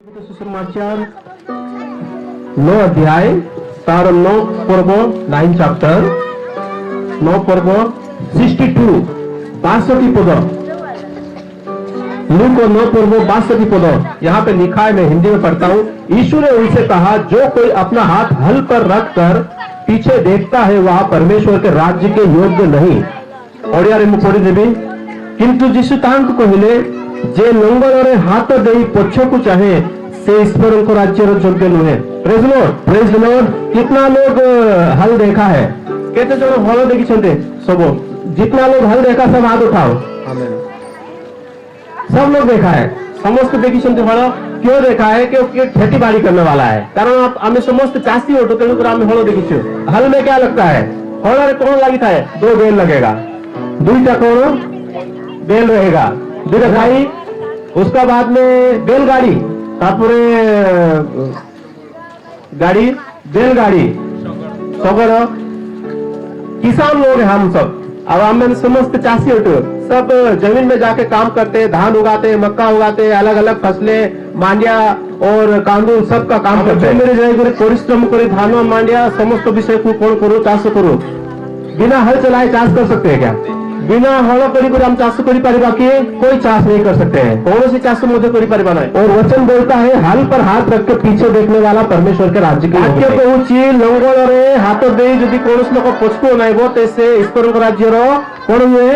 सुसमाचार 9 अध्याय तार 9 पर्व 9 चैप्टर 9 पर्व 62 62 पद लूक 9 पर्व 62 पद यहाँ पे लिखा है, मैं हिंदी में पढ़ता हूँ। यीशु ने उनसे कहा, जो कोई अपना हाथ हल पर रखकर पीछे देखता है वह परमेश्वर के राज्य के योग्य नहीं। ओडिया में पढ़ी देवी, किंतु जीशु तांक कहले, जे लंगर हाथ दे पछ को चाहे से ईश्वर को राज्य योग्य नुहे। Praise the Lord. कितना लोग हल देखा है? केते जन हल देखी सब? जितना लोग हल देखा सब हाथ उठाओ। सब लोग देखा है, समस्त देखी हल। क्यों देखा है? क्योंकि खेती बाड़ी करने वाला है। कारण आम समस्त चाषी हो, तेणुक हल देखी। हल में क्या लगता है? हल कौन लगी था? 2 बेल लगेगा, 2टा कौन बेल रहेगा, 2टा गाई, उसका बाद में बैलगाड़ी, तापुरे गाड़ी, बैलगाड़ी, सगड़। किसान लोग हैं हम सब। अब हम समस्त चाषी उठो, सब जमीन में जाके काम करते हैं, धान उगाते हैं, मक्का उगाते हैं, अलग अलग फसलें, मांडिया और कांदूल सबका काम करते हैं। मेरे जाए परिश्रम करे, धान मांडिया समस्त विषय को कौन करो, चाष करो। बिना हल चलाए चाष कर सकते हैं क्या? बिना हल कर हम चाष कर कोई चाष नहीं कर सकते हैं। कौन सी चाष मुझे कर नहीं। और वचन बोलता है, हल पर हाथ रख के पीछे देखने वाला परमेश्वर के राज्य के वाक्य कहूँ, लंगर हाथ दे जदि कौन लोग पछुओ नाइब से ईश्वर राज्य कौन हुए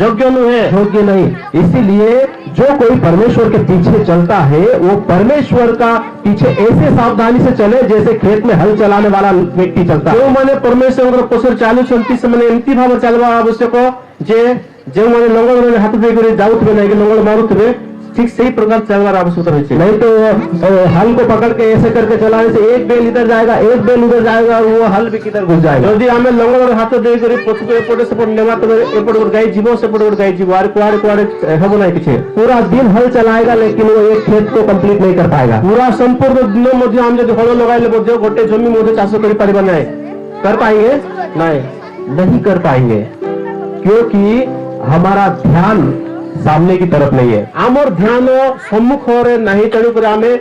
योग्य नुहे, योग्य नहीं। इसीलिए जो कोई परमेश्वर के पीछे चलता है वो परमेश्वर का पीछे ऐसे सावधानी से चले जैसे खेत में हल चलाने वाला व्यक्ति चलता है। जो मैंने परमेश्वर पसर चालू से मैंने एमती भाव चलवा आवश्यक, जे जो मैंने लंगर हाथ देकर जाऊे ना कि लंगर मारुवे, ठीक सही प्रकार चलवार आवश्यकता है। नहीं तो हल को पकड़ के ऐसे करके चलाने से एक बेल इधर जाएगा, एक बेल उधर जाएगा, और वो हल भी किधर घुस जाएगा। यदि हमें लंगर हाथ देकर पछुको एपटे सेपटे नेमा तो एपटे गाई जीव सेपटे गाई जीव आर कुआड़े कुआड़े हम ना किसी पूरा दिन हल चलाएगा, लेकिन वो एक खेत को कंप्लीट नहीं कर पाएगा। पूरा संपूर्ण दिन मध्य हम जब हल लगाइले गोटे जमी मध्य चाष कर पारिबा नहीं, कर पाएंगे नहीं कर पाएंगे, क्योंकि हमारा ध्यान सामने की तरफ नहीं है। आमर ध्यान सम्मुख नहीं, तेणुक आमे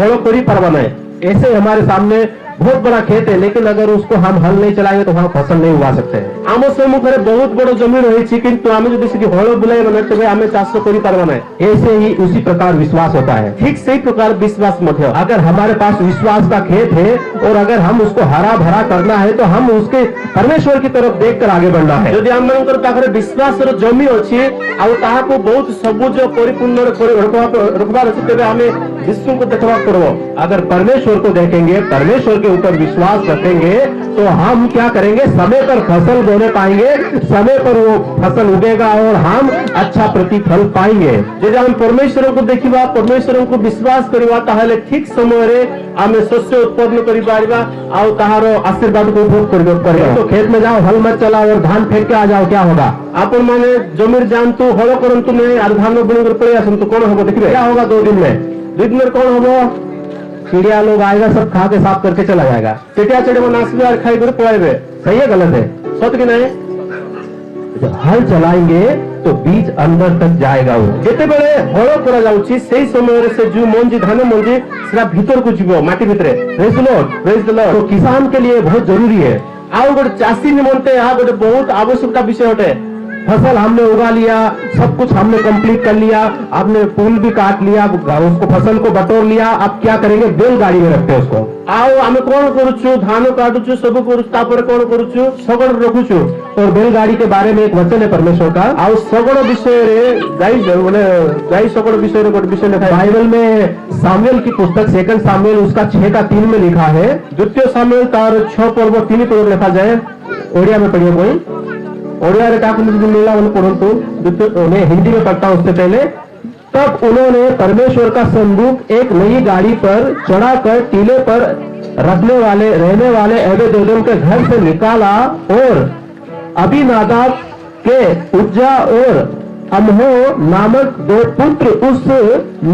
हल कर पारबा नहीं। ऐसे हमारे सामने बहुत बड़ा खेत है, लेकिन अगर उसको हम हल नहीं चलाएंगे तो वहां फसल नहीं उगा सकते हैं। आम सम्मुख बहुत बड़ जमीन रही, किंतु आम जो हल बुलाई तेज आम चाष कर पारबा नहीं। ऐसे ही उसी प्रकार विश्वास होता है। ठीक सही प्रकार विश्वास मध्य, अगर हमारे पास विश्वास का खेत है और अगर हम उसको हरा भरा करना है तो हम उसके परमेश्वर की तरफ देखकर आगे बढ़ना है। यदि आम विश्वास जमी अच्छी को बहुत सबुज परिपूर्ण रखबार अच्छे, तेज आम विष्णु को देखवा पड़ो। अगर परमेश्वर को देखेंगे, परमेश्वर के ऊपर विश्वास रखेंगे, तो हम क्या करेंगे? समय पर फसल बोने पाएंगे, समय पर वो फसल उगेगा और हम अच्छा प्रतिफल पाएंगे। जब हम परमेश्वर को देखिबा, परमेश्वर को विश्वास करवा, ताहले ठीक समय रे आमे शस्य उत्पन्न करि पारिबा आ ताहारो आशीर्वाद को उपभोग करिबा। तो खेत में जाओ, हल मत चलाओ और धान फेंक के आ जाओ, क्या होगा? आपण माने जमीर जानतु हल करंतु नहीं और धान बुणकर पड़े आसंतु, कौन होगा? देखिए क्या होगा? 2 दिन में कौन होगा? चिड़िया लोग आएगा, सब खा के साफ करके चला जाएगा। चिड़िया चिड़िया नाचबे और खाई कर पड़ाएबे। सही है गलत है? सत्य कि नहीं? जब हल चलाएंगे तो बीज अंदर तक जाएगा। वो जिते बेले हल करा जाउची सेही समय से जो मंजी धान मंजी सेरा भीतर को जीवो, माटी भितरे। Praise the Lord. तो किसान के लिए बहुत जरूरी है। आउ गोटे चाषी निमंते आ गोटे बहुत आवश्यकता विषय होते। फसल हमने उगा लिया, सब कुछ हमने कंप्लीट कर लिया, आपने पुल भी काट लिया, उसको फसल को बटोर लिया, अब क्या करेंगे? बैलगाड़ी में रखते हैं उसको। आओ हमें कौन करूचु? धान काटुचु, सब करूँ, कौन करूचु? सगड़ रखुचु। और बैलगाड़ी के बारे में एक वचन है परमेश्वर का। आओ सगड़ विषय गाई सगड़ विषय गोटे विषय लिखा है बाइबल में। सामुएल की पुस्तक 2 सामुएल उसका 6:3 में लिखा है। 2 सामुएल तार 6 पर्व 3 पद लिखा जाए। ओडिया में पढ़िए कोई? ओडिया रे काक मिला पढ़ो, मैं हिंदी में पढ़ता हूं। उससे पहले तब उन्होंने परमेश्वर का संदूक एक नई गाड़ी पर चढ़ाकर टीले पर रहने वाले एबेद-एदोम के घर से निकाला और अबीनादाब के उज्जा और अम्हो नामक 2 पुत्र उस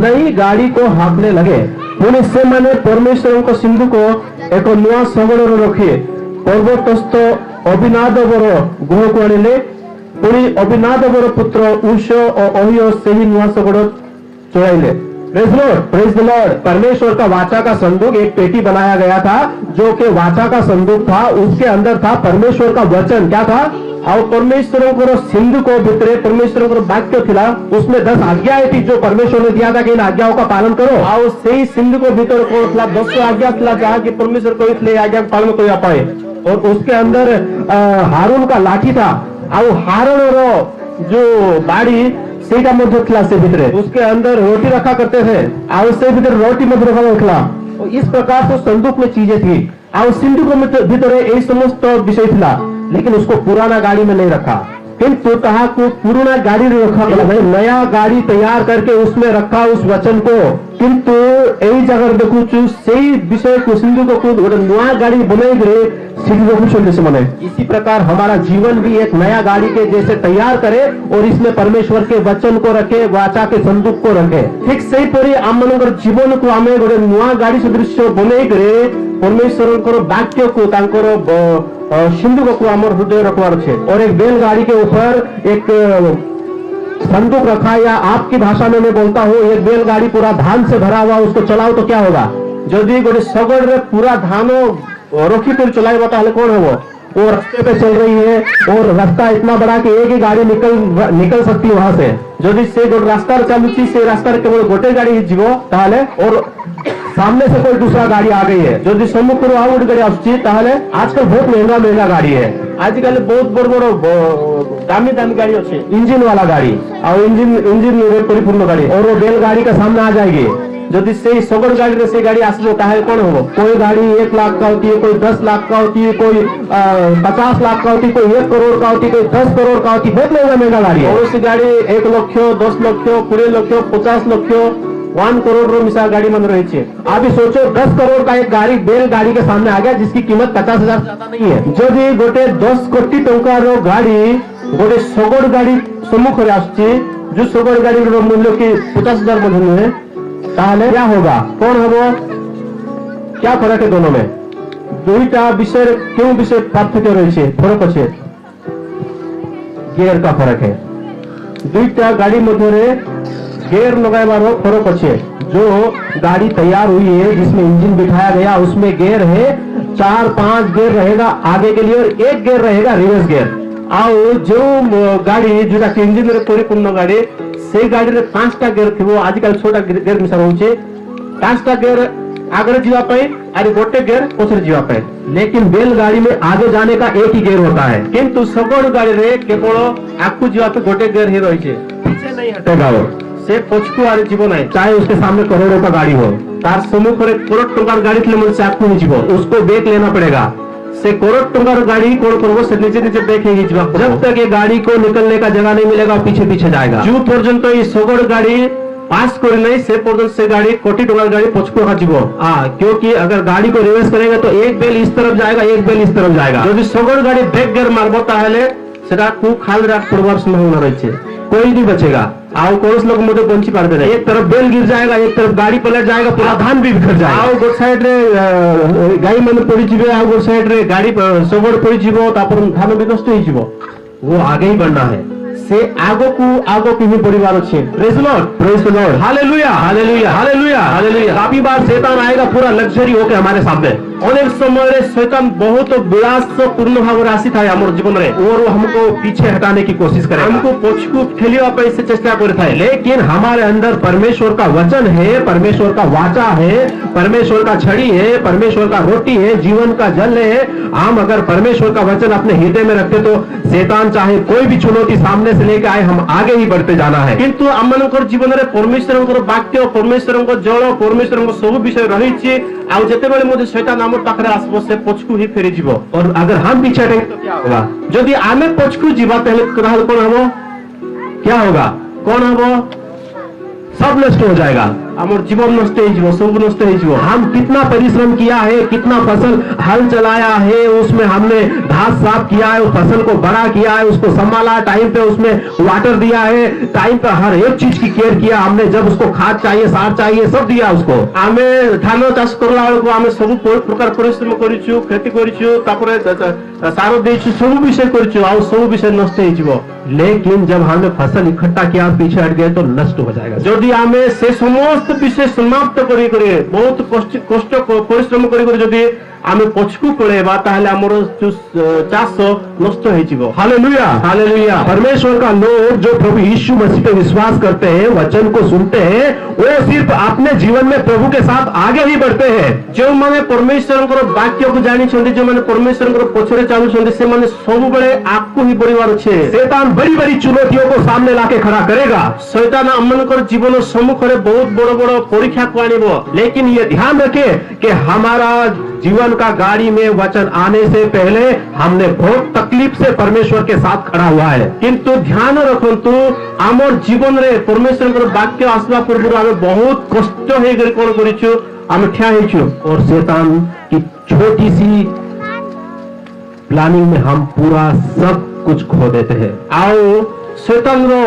नई गाड़ी को हाँकने लगे। पुलिस से मैंने परमेश्वर का सिंधु को एक नुआ सगड़ रखिए पर्वतस्थ अभिनादबर गृह को आनिले। पुणी अभिनादबर पुत्र उष और अहिय से ही नुआ सगड़ चढ़ाइले। Praise the lord. परमेश्वर का वाचा का संदूक एक पेटी बनाया गया था, जो कि वाचा का संदूक था। उसके अंदर था परमेश्वर का वचन। क्या था? और परमेश्वर को सिंधु को भितरे परमेश्वर को वाक्य थिला, उसमें 10 आज्ञाएं थी जो परमेश्वर ने दिया था कि इन आज्ञाओं का पालन करो। और सही सिंधु को भीतर को 10 आज्ञा थिला, जहाँ की परमेश्वर को इसलिए आज्ञा का पालन कर पाए। और उसके अंदर हारून का लाठी था, और हारून जो बाड़ी सेटा मध्य थिला से भीतरे, उसके अंदर रोटी रखा करते थे, और उससे भीतर रोटी मध्य रखा थिला। इस प्रकार से संदूक में चीजें थी, और सिंधु को भीतर यही समस्त विषय थिला, लेकिन उसको पुराना गाड़ी में नहीं रखा। किंतु कहा को पुराना गाड़ी नहीं रखा, मतलब नया गाड़ी तैयार करके उसमें रखा उस वचन को। किंतु यही जगह देखु सही विषय को सिंधु को नया गाड़ी बनाई गए सिंधु मने। इसी प्रकार हमारा जीवन भी एक नया गाड़ी के जैसे तैयार करे, और इसमें परमेश्वर के वचन को रखे, वाचा के संदूक को रखे। ठीक सही परी आम मनकर जीवन को आमे गोटे नया गाड़ी सदृश बनाई करे परमेश्वर वाक्य को सिंधु को आमर हृदय रखवार छे। और एक बैलगाड़ी के ऊपर एक संदूक रखा, या आपकी भाषा में मैं बोलता हूँ एक बैलगाड़ी पूरा धान से भरा हुआ, उसको चलाओ तो क्या होगा? यदि गोटे सगड़ रे पूरा धान रखी कर चलाएगा ताहले कौन है वो रास्ते पे चल रही है, और रास्ता इतना बड़ा कि एक ही गाड़ी निकल सकती है वहां से। यदि से गोटे रास्ता चलुची से रास्ता केवल गोटे गाड़ी जीवो ताहले, और सामने से कोई दूसरा गाड़ी आ गई है, यदि सम्मुख आउ गोटे गाड़ी आसुची ताहले, आजकल बहुत महंगा गाड़ी है। आजकल बहुत बड़ दामी गाड़ी अच्छे, इंजिन वाला गाड़ी, और इंजिन परिपूर्ण गाड़ी, और वो बैलगाड़ी का सामने आ जाएगी। यदि से सगड़ गाड़ी से गाड़ी आसो ताहले कौन हो? कोई गाड़ी 1 लाख का होती है, कोई 10 लाख का होती है, कोई 50 लाख का होती है, कोई 1 करोड़ का होती है, कोई 10 करोड़ का होती है। बहुत महंगा गाड़ी है। और उस गाड़ी 1 लाख, 10 लाख, 20 लाख, 50 लाख, 1 करोड़ रो मिसाल गाड़ी मन रही है। अभी सोचो 10 करोड़ का एक गाड़ी बैलगाड़ी के सामने आ गया, जिसकी कीमत 50,000 से ज्यादा नहीं है। यदि गोटे 10 कोटी टंका रो गाड़ी गोटे सगड़ गाड़ी सम्मुख आसुची, जो सगड़ गाड़ी रो मूल्य की 50,000 मध्य है, ताहले क्या होगा? कौन होगा? क्या फरक है दोनों में? दुईटा विषय क्यों विषय पार्थक्य रही है? फरक अच्छे गेयर का फरक है। दुईटा गाड़ी मध्य गेयर लगाबार फरक अच्छे। जो गाड़ी तैयार हुई है जिसमें इंजन बिठाया गया, उसमें गेयर है 4-5 गेयर रहेगा आगे के लिए, और 1 गेयर रहेगा रिवर्स गेयर। और जो गाड़ी जो इंजिन परिपूर्ण गाड़ी से गाड़ी रे 5टा गेयर थी, आजकल 6टा गेयर मिसा रही है। 5टा गेयर आगे जीवाई और गोटे गेयर पछरे जीवाई। लेकिन बैलगाड़ी में आगे जाने का एक ही गेयर होता है, किंतु सगड़ गाड़ी रे केवल आगू जीवाई गोटे गेयर ही रही है, पीछे नहीं हटेगा वो, से पछकू आ जीव ना। चाहे उसके सामने करोड़ों का गाड़ी हो, तार सम्मुख करोड़ टंकार गाड़ी थे से आगू नहीं जीव, उसको ब्रेक लेना पड़ेगा। से करोड़ टंकार गाड़ी कौन करो से नीचे ब्रेक ही जब तक ये गाड़ी को निकलने का जगह नहीं मिलेगा, पीछे जाएगा। जो पर्यंत ये सगड़ गाड़ी पास कर नहीं से पर्यंत से गाड़ी कोटी टंकार गाड़ी पछको जीव। क्योंकि अगर गाड़ी को रिवर्स करेंगे तो एक बेल इस तरफ जाएगा, एक बेल इस तरफ जाएगा। यदि सगड़ गाड़ी ब्रेक गेयर मारबो ताहले सेटा को खाल रात पड़वार संभावना रही है, कोई नहीं बचेगा। आओ कोस लोग मुझे बंची पारते नहीं। एक तरफ बेल गिर जाएगा, एक तरफ गाड़ी पलट जाएगा, पूरा धान भी बिखर जाएगा। आओ गोट साइड रे गाड़ी मन पड़ी जीवे, आओ गोट साइड रे गाड़ी सगड़ पड़ी जीवो, तापर धान भी नष्ट हो जीवो। वो आगे ही बढ़ना है, से आगो की ही परिवार अच्छे। Praise the Lord, hallelujah, hallelujah, hallelujah, hallelujah. काफी बार शैतान आएगा पूरा लग्जरी होके हमारे सामने। अनेक समय शैतान बहुत विलासपूर्ण भाव आसी था हमारे जीवन में, और हमको पीछे हटाने की कोशिश करे, हमको पछकू ठेलिया पे से चेष्टा करता है। लेकिन हमारे अंदर परमेश्वर का वचन है, परमेश्वर का वाचा है, परमेश्वर का छड़ी है, परमेश्वर का रोटी है, जीवन का जल है। हम अगर परमेश्वर का वचन अपने हृदय में रखते तो शैतान चाहे कोई भी चुनौती सामने से लेकर आए, हम आगे ही बढ़ते जाना है। किंतु आम जीवन में परमेश्वर वाक्य, परमेश्वर जल, परमेश्वर सब विषय रही। आउ जितेबाला मुझे शैतान आम पाखे आसब से पछकू ही फेरी जीव। और अगर हम पीछे हटेंगे तो क्या होगा? यदि आमे पछकू जीवा ताहले कौन हम? क्या होगा? कौन हम? सब नष्ट हो जाएगा, हमारे जीवन नष्ट हो, सब नष्ट हो। हम कितना परिश्रम किया है, कितना फसल हल चलाया है, उसमें हमने घास साफ किया है, उस फसल को बड़ा किया है, उसको संभाला, टाइम पे उसमें वाटर दिया है, टाइम पे हर एक चीज की केयर किया हमने। जब उसको खाद चाहिए, सार चाहिए, सब दिया उसको। हमें धान चाष करला बेलू आम सब प्रकार परिश्रम करूँ, खेती करूँ, सार दे सब विषय करूँ, सब विषय नष्ट हो। लेकिन जब हमने फसल इकट्ठा किया पीछे हट गए तो नष्ट हो जाएगा। যদি আমি সে সমস্ত বিষয় সমাপ্ত করি করে বহুত কষ্ট পরিশ্রম করি করে যদি আমি পছকু পড়েবা তাহলে আমার চাষ নষ্ট হয়ে যাব। Hallelujah, hallelujah. परमेश्वर का लोग जो प्रभु यीशु मसीह पे विश्वास करते हैं, वचन को सुनते हैं, वो सिर्फ अपने जीवन में प्रभु के साथ आगे ही बढ़ते हैं। जो माने परमेश्वर वाक्य को जानी जो माने परमेश्वर पछरे चालू से माने सब बड़े आपको ही बढ़िबार छे। शैतान बड़ी बड़ी चुनौतियों को सामने लाके खड़ा करेगा। शैतान अमनकर जीवन सम्मुख में बहुत बड़ बड़ परीक्षा को आनिबो। लेकिन ये ध्यान रखे कि हमारा जीवन का गाड़ी में वचन आने से पहले हमने बहुत तकलीफ से परमेश्वर के साथ खड़ा हुआ है। किंतु ध्यान रखंतु आमर जीवन रे परमेश्वर वाक्य आसवा पूर्व आमे बहुत कष्ट हे गरी कोन करिछु आमे ठिया हेछु। और शैतान की छोटी सी प्लानिंग में हम पूरा सब कुछ खो देते हैं। आओ शैतान रो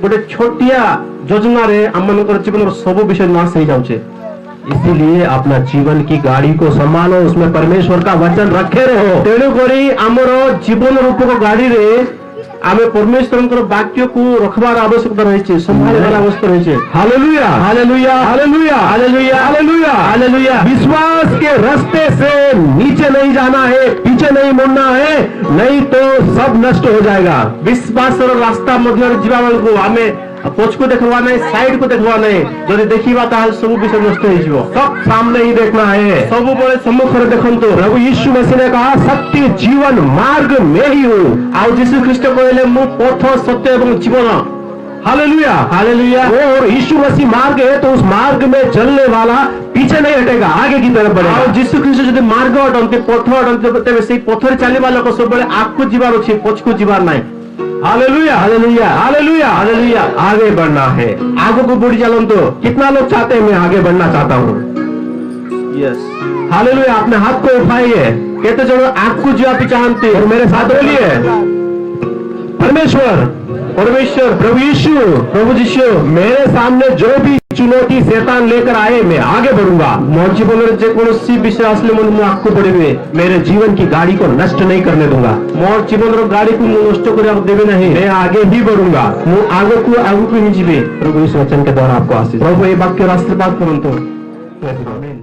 गोटे छोटिया योजना रे आमनकर जीवन रो सब विषय नाश हो जाउछे। इसीलिए अपना जीवन की गाड़ी को संभालो, उसमें परमेश्वर का वचन रखे रहो। तेणु करी आमर जीवन रूप को गाड़ी रे आमे परमेश्वर वाक्य को रखबार आवश्यकता रही संभालबार आवश्यकता रही। Hallelujah, hallelujah, hallelujah, hallelujah, hallelujah, hallelujah. विश्वास के रास्ते से नीचे नहीं जाना है, पीछे नहीं मुड़ना है, नहीं तो सब नष्ट हो जाएगा। विश्वास रास्ता मध्य जीवा को आमे पछ को देखवा नहीं, साइड को देखवा नहीं, जदि देखिबा ताल सब विषय नष्ट हो जिवो। सब सामने ही देखना है। सब बड़े सम्मुख रे देखंतु प्रभु यीशु मसीह ने कहा सत्य जीवन मार्ग में ही हूँ। आ यीशु ख्रीष्ट कहले मु पथ सत्य एवं जीवन। Hallelujah, hallelujah. और यीशु मसीह मार्ग है तो उस मार्ग में चलने वाला पीछे नहीं हटेगा, आगे की तरफ बढ़ेगा। आ यीशु ख्रीष्ट जदि मार्ग अटंते पथ अटंते तेबे सेही पथरे चलीबा लोक सब बड़े आगको जीवार अछि, पछको जीवार नाही। Hallelujah, hallelujah, hallelujah, hallelujah. आगे बढ़ना है। आगो को बढ़ी चलन तो कितना लोग चाहते हैं मैं आगे बढ़ना चाहता हूँ? यस। हालेलुया, अपने हाथ को उठाइए। केते जण आगको जीवा पे चाहते और मेरे साथ बोलिए परमेश्वर, परमेश्वर, प्रभु यीशु, प्रभु यीशु मेरे सामने जो भी चुनौती शैतान लेकर आए मैं आगे बढ़ूंगा। मोर जीवन रे जे कोनोसी विषय आसले मन मु आगको बढ़िबे। मेरे जीवन की गाड़ी को नष्ट नहीं करने दूंगा। मोर जीवन रो गाड़ी को नष्ट करिया देबे नहीं। मैं आगे ही बढ़ूंगा। मु आगो को ही जीवे। प्रभु इस वचन के द्वारा आपको आशीष। प्रभु ये वाक्य आशीर्वाद करंतो। आमीन।